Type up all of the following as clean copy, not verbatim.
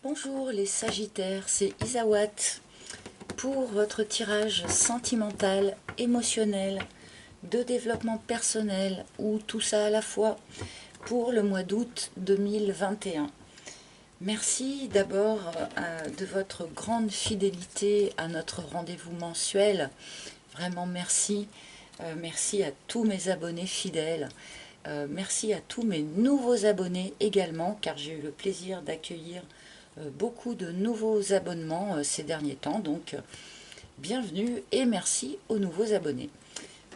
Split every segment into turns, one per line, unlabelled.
Bonjour les Sagittaires, c'est Isawat pour votre tirage sentimental, émotionnel, de développement personnel ou tout ça à la fois pour le mois d'août 2021. Merci d'abord de votre grande fidélité à notre rendez-vous mensuel. Vraiment merci. Merci à tous mes abonnés fidèles. Merci à tous mes nouveaux abonnés également, car j'ai eu le plaisir d'accueillir beaucoup de nouveaux abonnements ces derniers temps. Donc, bienvenue et merci aux nouveaux abonnés.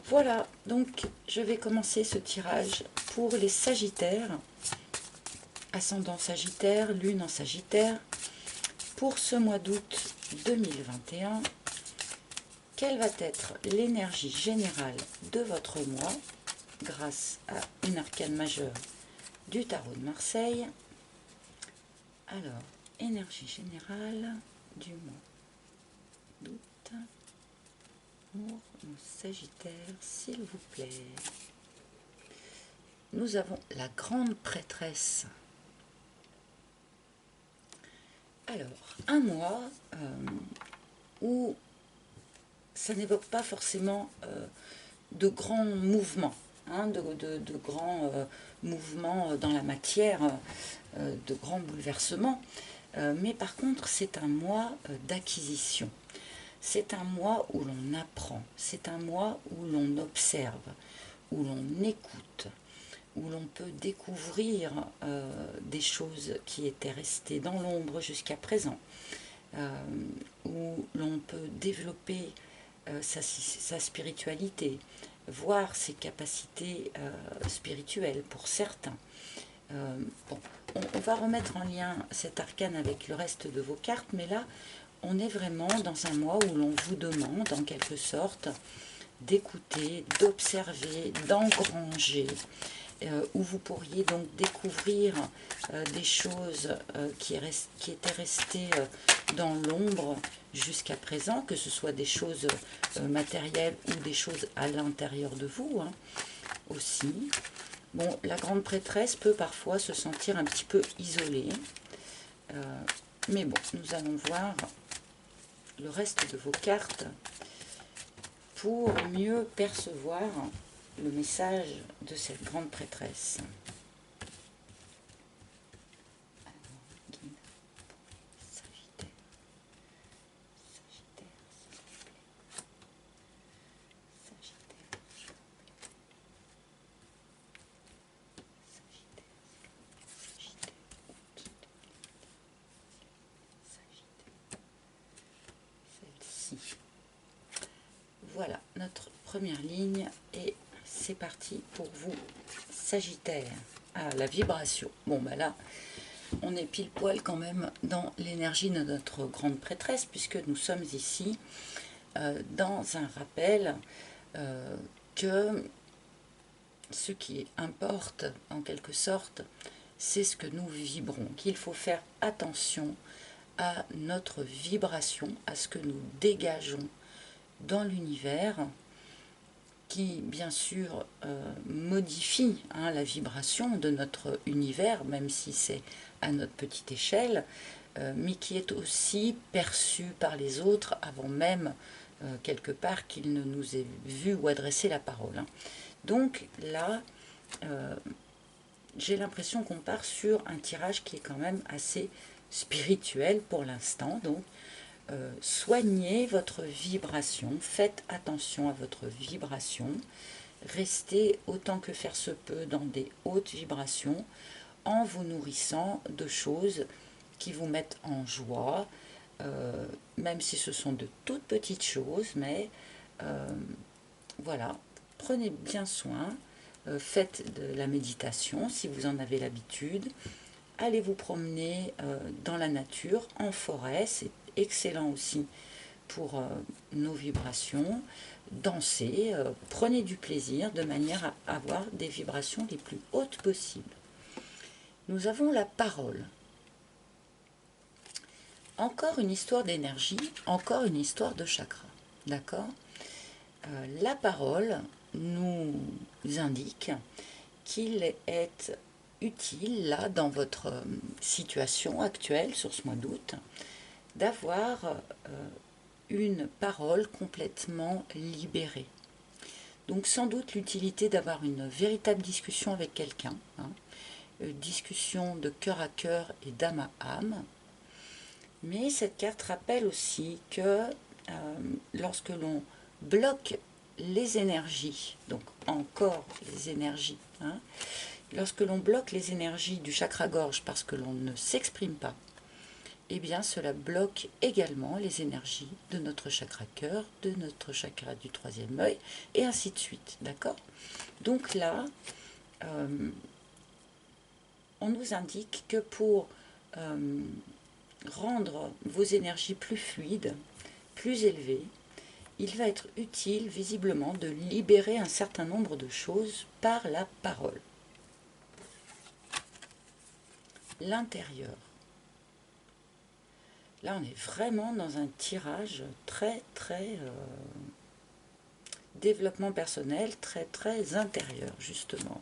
Voilà, donc je vais commencer ce tirage pour les Sagittaires, ascendant Sagittaire, lune en Sagittaire, pour ce mois d'août 2021. Quelle va être l'énergie générale de votre mois grâce à une arcane majeure du tarot de Marseille? Alors, énergie générale du mois d'août pour nos Sagittaires, s'il vous plaît. Nous avons la grande prêtresse. Alors, un mois où ça n'évoque pas forcément de grands mouvements, de grands mouvements dans la matière, de grands bouleversements. Mais par contre, c'est un mois d'acquisition. C'est un mois où l'on apprend, c'est un mois où l'on observe, où l'on écoute, où l'on peut découvrir des choses qui étaient restées dans l'ombre jusqu'à présent, où l'on peut développer sa spiritualité, voir ses capacités spirituelles pour certains. Bon, on va remettre en lien cet arcane avec le reste de vos cartes, mais là, on est vraiment dans un mois où l'on vous demande, en quelque sorte, d'écouter, d'observer, d'engranger, où vous pourriez donc découvrir des choses qui étaient restées dans l'ombre jusqu'à présent, que ce soit des choses matérielles ou des choses à l'intérieur de vous aussi. Bon, la grande prêtresse peut parfois se sentir un petit peu isolée, mais bon, nous allons voir le reste de vos cartes pour mieux percevoir le message de cette grande prêtresse. Voilà notre première ligne et c'est parti pour vous, Sagittaire. Ah, la vibration. Bon, bah là, on est pile poil quand même dans l'énergie de notre grande prêtresse, puisque nous sommes ici dans un rappel que ce qui importe en quelque sorte, c'est ce que nous vibrons, qu'il faut faire attention à notre vibration, à ce que nous dégageons dans l'univers, qui bien sûr modifie la vibration de notre univers, même si c'est à notre petite échelle, mais qui est aussi perçu par les autres avant même quelque part qu'ils ne nous aient vu ou adressé la parole. Donc là, j'ai l'impression qu'on part sur un tirage qui est quand même assez spirituel pour l'instant. Donc soignez votre vibration, faites attention à votre vibration, restez autant que faire se peut dans des hautes vibrations en vous nourrissant de choses qui vous mettent en joie, même si ce sont de toutes petites choses, mais voilà, prenez bien soin, faites de la méditation si vous en avez l'habitude, allez vous promener dans la nature, en forêt, c'est excellent aussi pour nos vibrations, dansez, prenez du plaisir de manière à avoir des vibrations les plus hautes possibles. Nous avons la parole. Encore une histoire d'énergie, encore une histoire de chakra, d'accord? La parole nous indique qu'il est utile, là, dans votre situation actuelle, sur ce mois d'août, d'avoir une parole complètement libérée. Donc sans doute l'utilité d'avoir une véritable discussion avec quelqu'un, hein, discussion de cœur à cœur et d'âme à âme. Mais cette carte rappelle aussi que lorsque l'on bloque les énergies, donc encore les énergies, hein, lorsque l'on bloque les énergies du chakra-gorge parce que l'on ne s'exprime pas, eh bien cela bloque également les énergies de notre chakra-cœur, de notre chakra du troisième œil, et ainsi de suite, d'accord? Donc là, on nous indique que pour rendre vos énergies plus fluides, plus élevées, il va être utile visiblement de libérer un certain nombre de choses par la parole. L'intérieur. Là, on est vraiment dans un tirage très développement personnel, très intérieur, justement.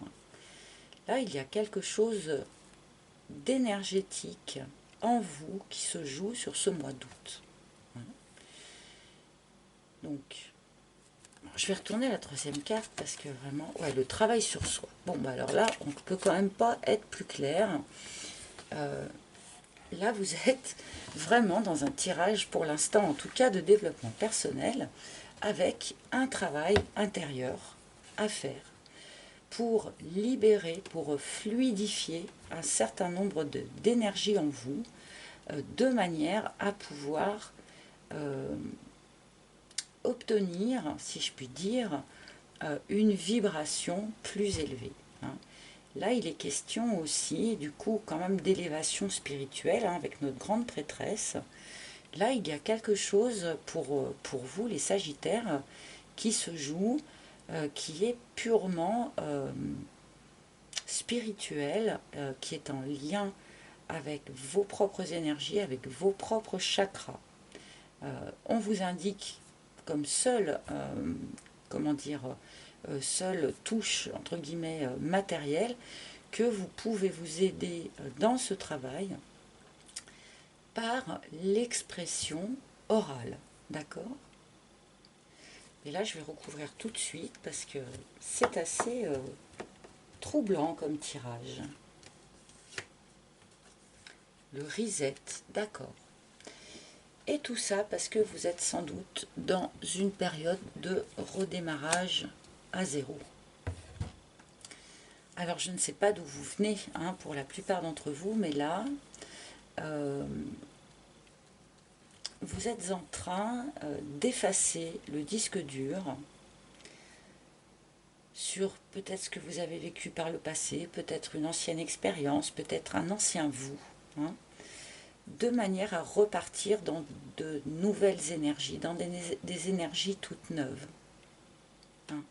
Là, il y a quelque chose d'énergétique en vous qui se joue sur ce mois d'août. Donc, je vais retourner à la troisième carte parce que vraiment, ouais, le travail sur soi. Bon, bah alors là, on ne peut quand même pas être plus clair. Là, vous êtes vraiment dans un tirage, pour l'instant en tout cas, de développement personnel, avec un travail intérieur à faire pour libérer, pour fluidifier un certain nombre d'énergie en vous, de manière à pouvoir obtenir, si je puis dire, une vibration plus élevée. Hein. Là, il est question aussi, du coup, quand même d'élévation spirituelle, hein, avec notre grande prêtresse. Là, il y a quelque chose pour vous, les Sagittaires, qui se joue, qui est purement spirituel, qui est en lien avec vos propres énergies, avec vos propres chakras. On vous indique comme seule, comment dire, seule touche, entre guillemets, matérielle, que vous pouvez vous aider dans ce travail par l'expression orale. D'accord? Et là, je vais recouvrir tout de suite parce que c'est assez troublant comme tirage. Le reset, d'accord. Et tout ça parce que vous êtes sans doute dans une période de redémarrage à zéro. Alors je ne sais pas d'où vous venez, hein, pour la plupart d'entre vous, mais là, vous êtes en train d'effacer le disque dur sur peut-être ce que vous avez vécu par le passé, peut-être une ancienne expérience, peut-être un ancien vous, hein, de manière à repartir dans de nouvelles énergies, dans des énergies toutes neuves. Hein.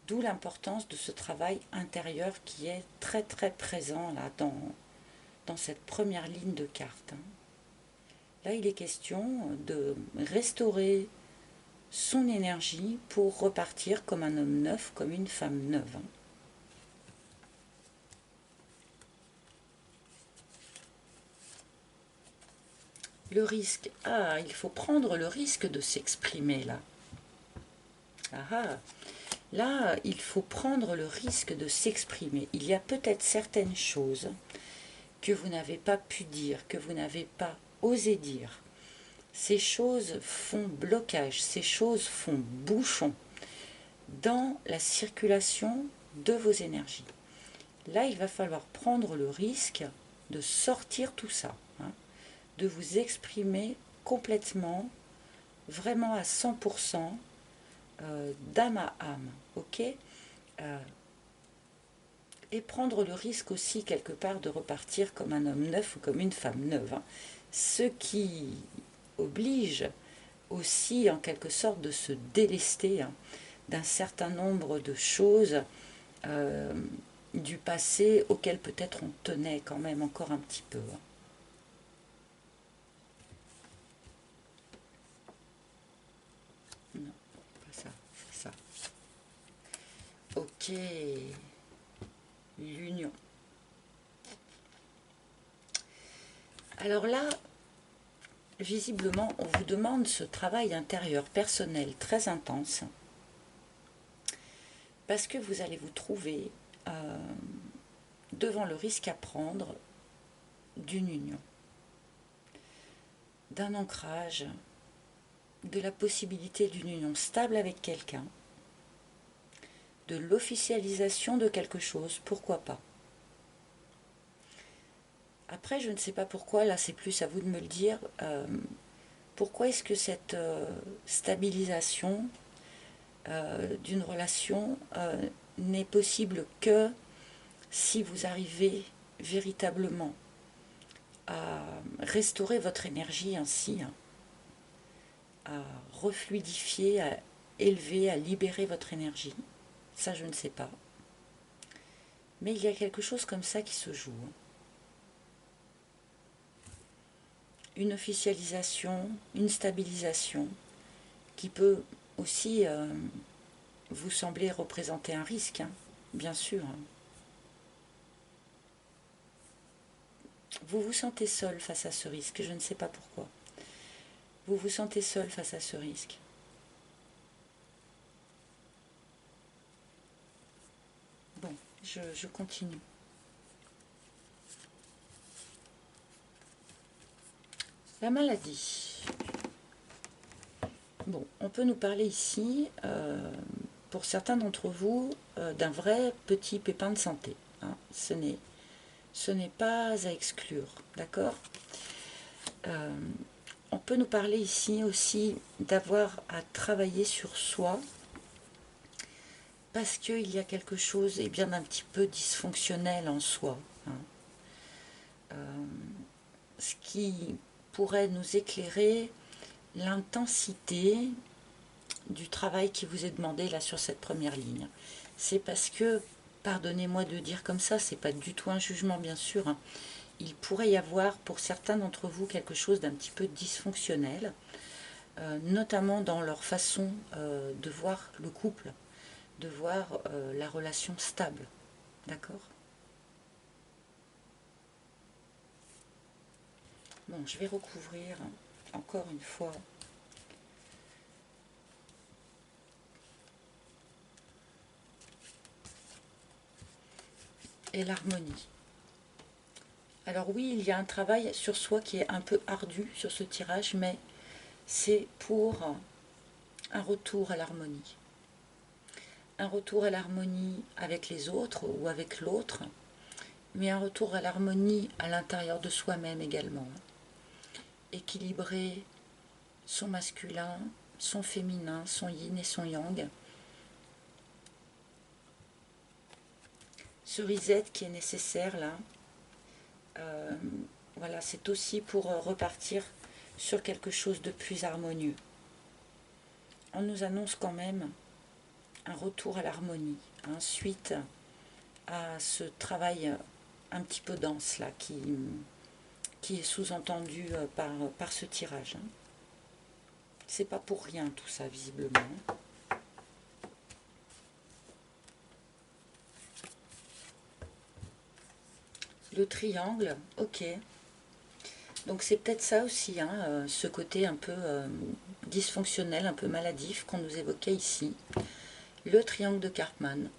D'où l'importance de ce travail intérieur qui est très présent là dans cette première ligne de carte. Hein. Là, il est question de restaurer son énergie pour repartir comme un homme neuf, comme une femme neuve. Hein. Le risque, il faut prendre le risque de s'exprimer là. Là, il faut prendre le risque de s'exprimer. Il y a peut-être certaines choses que vous n'avez pas pu dire, que vous n'avez pas osé dire. Ces choses font blocage, ces choses font bouchon dans la circulation de vos énergies. Là, il va falloir prendre le risque de sortir tout ça, hein, de vous exprimer complètement, vraiment à 100%, d'âme à âme, ok, et prendre le risque aussi quelque part de repartir comme un homme neuf ou comme une femme neuve, hein, ce qui oblige aussi en quelque sorte de se délester, hein, d'un certain nombre de choses du passé auxquelles peut-être on tenait quand même encore un petit peu. Hein. Non, pas ça, c'est ça. Ok. l'union. Alors là, visiblement, on vous demande ce travail intérieur personnel très intense parce que vous allez vous trouver devant le risque à prendre d'une union, d'un ancrage, de la possibilité d'une union stable avec quelqu'un, de l'officialisation de quelque chose, pourquoi pas. Après, je ne sais pas pourquoi, là c'est plus à vous de me le dire, pourquoi est-ce que cette stabilisation d'une relation n'est possible que si vous arrivez véritablement à restaurer votre énergie ainsi, hein, à refluidifier, à élever, à libérer votre énergie. Ça, je ne sais pas. Mais il y a quelque chose comme ça qui se joue. Une officialisation, une stabilisation qui peut aussi vous sembler représenter un risque, hein, bien sûr. Vous vous sentez seul face à ce risque, je ne sais pas pourquoi. Vous vous sentez seul face à ce risque. Bon, je continue. La maladie. Bon, on peut nous parler ici, pour certains d'entre vous, d'un vrai petit pépin de santé. Hein. Ce n'est pas à exclure, d'accord ? On peut nous parler ici aussi d'avoir à travailler sur soi parce qu'il y a quelque chose bien d'un petit peu dysfonctionnel en soi. Hein. Ce qui pourrait nous éclairer l'intensité du travail qui vous est demandé là sur cette première ligne. C'est parce que, pardonnez-moi de dire comme ça, c'est pas du tout un jugement bien sûr, hein, il pourrait y avoir pour certains d'entre vous quelque chose d'un petit peu dysfonctionnel, notamment dans leur façon de voir le couple, de voir la relation stable, d'accord ? Bon, je vais recouvrir encore une fois et l'harmonie. Alors oui, il y a un travail sur soi qui est un peu ardu sur ce tirage, mais c'est pour un retour à l'harmonie. Un retour à l'harmonie avec les autres ou avec l'autre, mais un retour à l'harmonie à l'intérieur de soi-même également. Équilibrer son masculin, son féminin, son yin et son yang. Ce reset qui est nécessaire là, voilà, c'est aussi pour repartir sur quelque chose de plus harmonieux. On nous annonce quand même un retour à l'harmonie, hein, suite à ce travail un petit peu dense là, qui est sous-entendu par ce tirage. Hein. C'est pas pour rien tout ça, visiblement. Le triangle, ok. Donc c'est peut-être ça aussi, hein, ce côté un peu dysfonctionnel, un peu maladif qu'on nous évoquait ici. Le triangle de Karpman.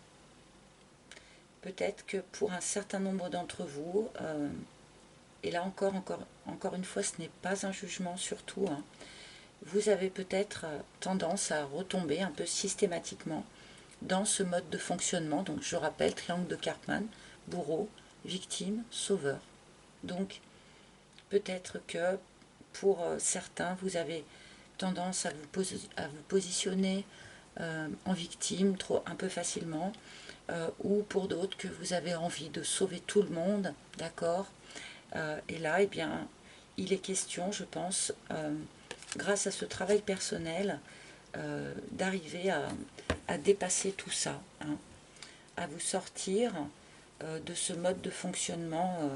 Peut-être que pour un certain nombre d'entre vous, et là encore une fois, ce n'est pas un jugement surtout, hein, vous avez peut-être tendance à retomber un peu systématiquement dans ce mode de fonctionnement. Donc je rappelle, triangle de Karpman, bourreau, victime, sauveur. Donc peut-être que pour certains, vous avez tendance à vous positionner en victime un peu facilement, ou pour d'autres que vous avez envie de sauver tout le monde, d'accord ? Et là, eh bien, il est question, je pense, grâce à ce travail personnel, d'arriver à dépasser tout ça, hein, à vous sortir de ce mode de fonctionnement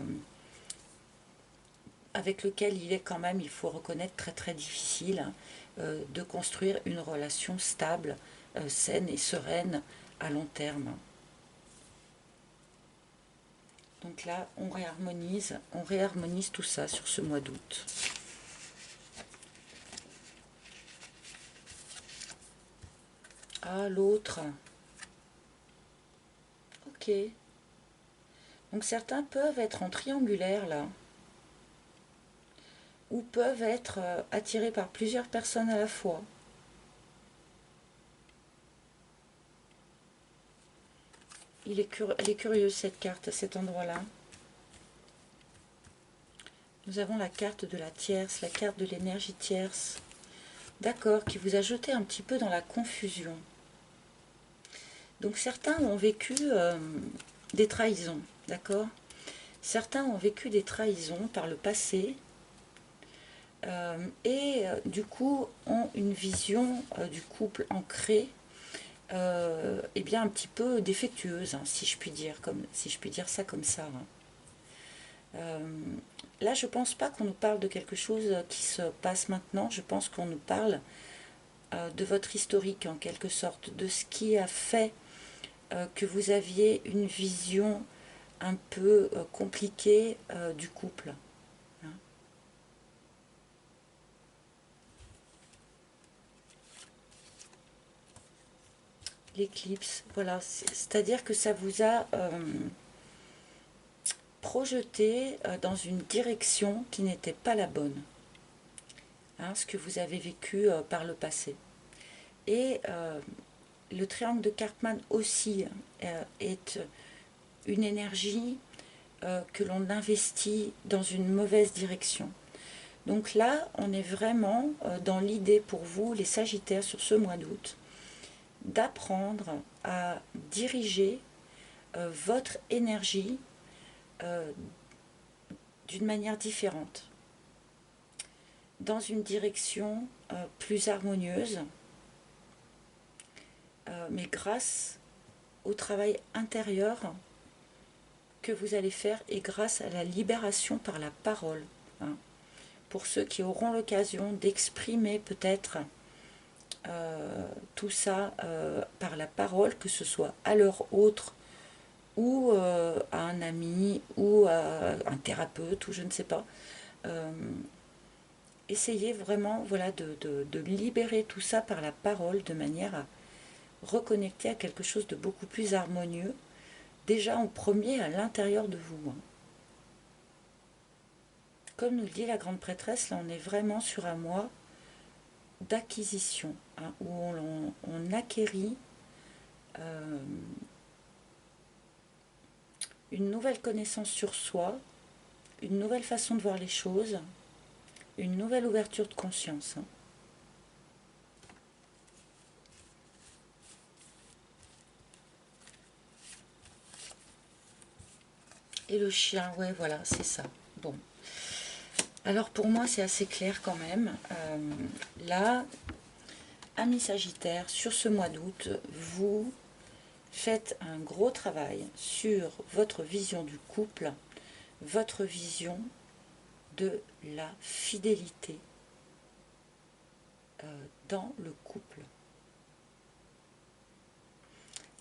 avec lequel il est quand même, il faut reconnaître, très très difficile de construire une relation stable, saine et sereine à long terme. Donc là, on réharmonise tout ça sur ce mois d'août. Ah, l'autre. Ok. Donc certains peuvent être en triangulaire là. Ou peuvent être attirés par plusieurs personnes à la fois. Elle est curieuse cette carte à cet endroit-là. Nous avons la carte de la tierce, la carte de l'énergie tierce. D'accord, qui vous a jeté un petit peu dans la confusion. Donc certains ont vécu des trahisons, d'accord? Certains ont vécu des trahisons par le passé du coup ont une vision du couple ancrée et bien un petit peu défectueuse, hein, si je puis dire ça comme ça. Hein. Là, je pense pas qu'on nous parle de quelque chose qui se passe maintenant. Je pense qu'on nous parle de votre historique en quelque sorte, de ce qui a fait que vous aviez une vision un peu compliquée du couple. Hein. L'éclipse, voilà, c'est-à-dire que ça vous a projeté dans une direction qui n'était pas la bonne, hein, ce que vous avez vécu par le passé. Et le triangle de Karpman aussi est une énergie que l'on investit dans une mauvaise direction. Donc là, on est vraiment dans l'idée pour vous, les Sagittaires, sur ce mois d'août, d'apprendre à diriger votre énergie d'une manière différente, dans une direction plus harmonieuse, mais grâce au travail intérieur que vous allez faire et grâce à la libération par la parole. Hein. Pour ceux qui auront l'occasion d'exprimer peut-être tout ça par la parole, que ce soit à leur autre ou à un ami ou à un thérapeute ou je ne sais pas. Essayez vraiment voilà, de libérer tout ça par la parole de manière à reconnecter à quelque chose de beaucoup plus harmonieux, déjà en premier à l'intérieur de vous. Hein. Comme nous le dit la grande prêtresse, là on est vraiment sur un mois d'acquisition, hein, où on acquérit une nouvelle connaissance sur soi, une nouvelle façon de voir les choses, une nouvelle ouverture de conscience. Hein. Et le chien, ouais, voilà, c'est ça. Bon. Alors pour moi, c'est assez clair quand même. Là, amis Sagittaire, sur ce mois d'août, vous faites un gros travail sur votre vision du couple, votre vision de la fidélité dans le couple.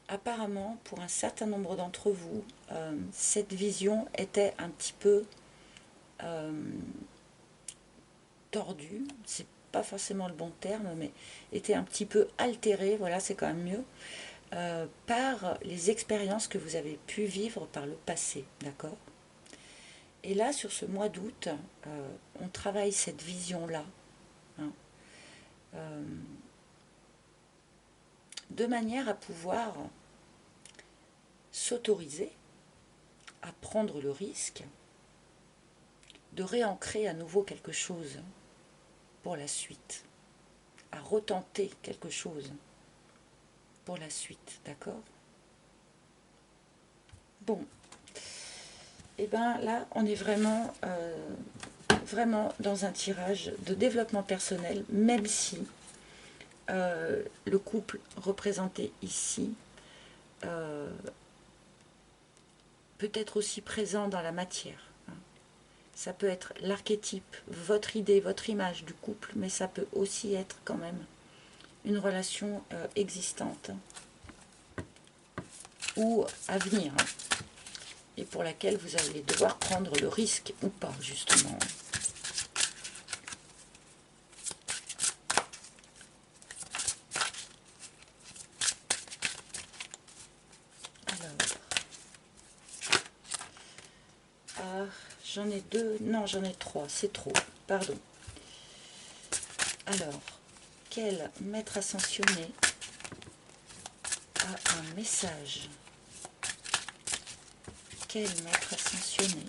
Apparemment, pour un certain nombre d'entre vous, cette vision était un petit peu tordue, c'est pas forcément le bon terme, mais était un petit peu altérée, voilà, c'est quand même mieux, par les expériences que vous avez pu vivre par le passé, d'accord? Et là, sur ce mois d'août, on travaille cette vision-là, hein, de manière à pouvoir s'autoriser à prendre le risque de réancrer à nouveau quelque chose pour la suite, à retenter quelque chose pour la suite, d'accord? Bon, et bien là, on est vraiment, vraiment dans un tirage de développement personnel, même si le couple représenté ici peut être aussi présent dans la matière. Ça peut être l'archétype, votre idée, votre image du couple, mais ça peut aussi être quand même une relation existante ou à venir. et pour laquelle vous allez devoir prendre le risque ou pas, justement. Alors, j'en ai deux, non j'en ai trois, c'est trop, pardon. Alors, quel maître ascensionné a un message? Quel maître ascensionné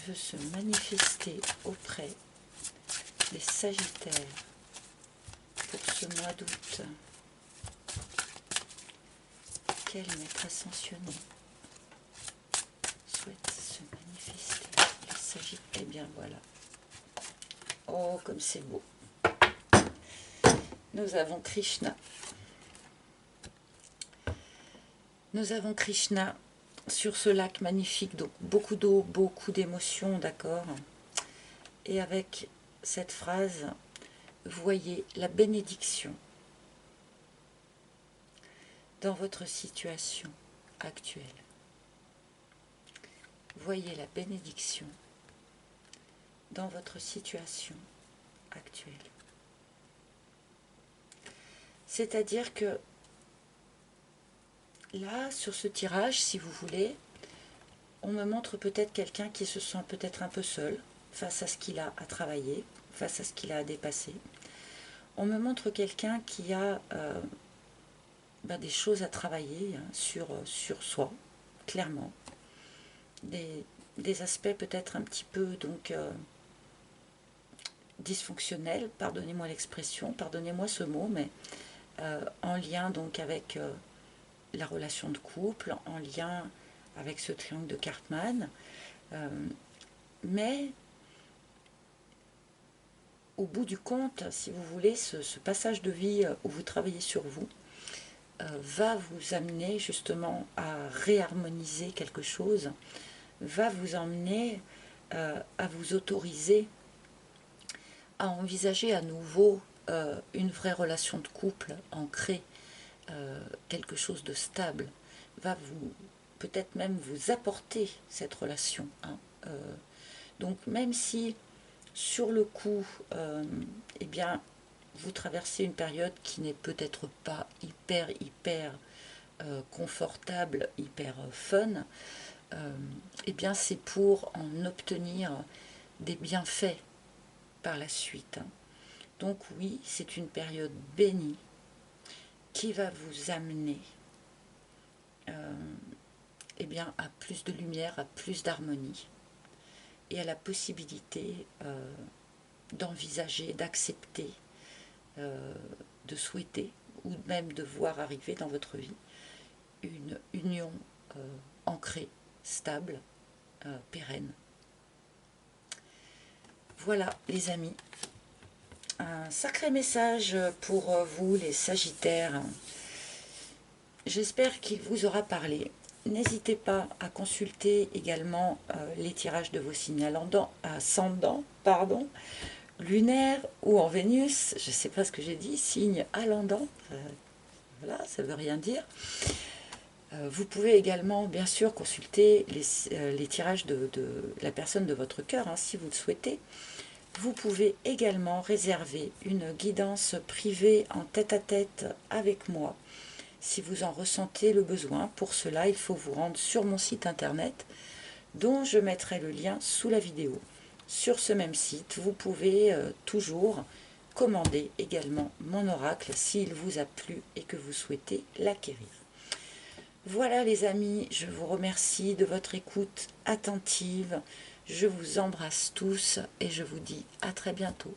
veut se manifester auprès des Sagittaires pour ce mois d'août? Quel maître ascensionné souhaite se manifester les Sagittaires? Eh bien voilà. Oh, comme c'est beau. Nous avons Krishna. Nous avons Krishna sur ce lac magnifique, donc beaucoup d'eau, beaucoup d'émotions, d'accord? Et avec cette phrase, voyez la bénédiction dans votre situation actuelle. Voyez la bénédiction dans votre situation actuelle. C'est-à-dire que là, sur ce tirage, si vous voulez, on me montre peut-être quelqu'un qui se sent peut-être un peu seul face à ce qu'il a à travailler, face à ce qu'il a à dépasser. On me montre quelqu'un qui a des choses à travailler, hein, sur soi, clairement. Des aspects peut-être un petit peu donc dysfonctionnels, pardonnez-moi l'expression, pardonnez-moi ce mot, mais en lien donc avec la relation de couple, en lien avec ce triangle de Cartman, mais au bout du compte, si vous voulez, ce passage de vie où vous travaillez sur vous va vous amener justement à réharmoniser quelque chose, va vous emmener à vous autoriser à envisager à nouveau une vraie relation de couple ancrée, quelque chose de stable, va vous peut-être même vous apporter cette relation, hein. Donc même si sur le coup, eh bien, vous traversez une période qui n'est peut-être pas hyper confortable, hyper fun, eh bien c'est pour en obtenir des bienfaits par la suite. Donc oui, c'est une période bénie qui va vous amener eh bien, à plus de lumière, à plus d'harmonie et à la possibilité d'envisager, d'accepter, de souhaiter ou même de voir arriver dans votre vie une union ancrée, stable, pérenne. Voilà les amis, un sacré message pour vous les Sagittaires. J'espère qu'il vous aura parlé. N'hésitez pas à consulter également les tirages de vos signes ascendants, lunaire ou en Vénus, je ne sais pas ce que j'ai dit, signe ascendant, voilà, ça ne veut rien dire. Vous pouvez également, bien sûr, consulter les tirages de la personne de votre cœur, hein, si vous le souhaitez. Vous pouvez également réserver une guidance privée en tête-à-tête avec moi, si vous en ressentez le besoin. Pour cela, il faut vous rendre sur mon site internet, dont je mettrai le lien sous la vidéo. Sur ce même site, vous pouvez toujours commander également mon oracle s'il vous a plu et que vous souhaitez l'acquérir. Voilà les amis, je vous remercie de votre écoute attentive. Je vous embrasse tous et je vous dis à très bientôt.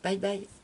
Bye bye.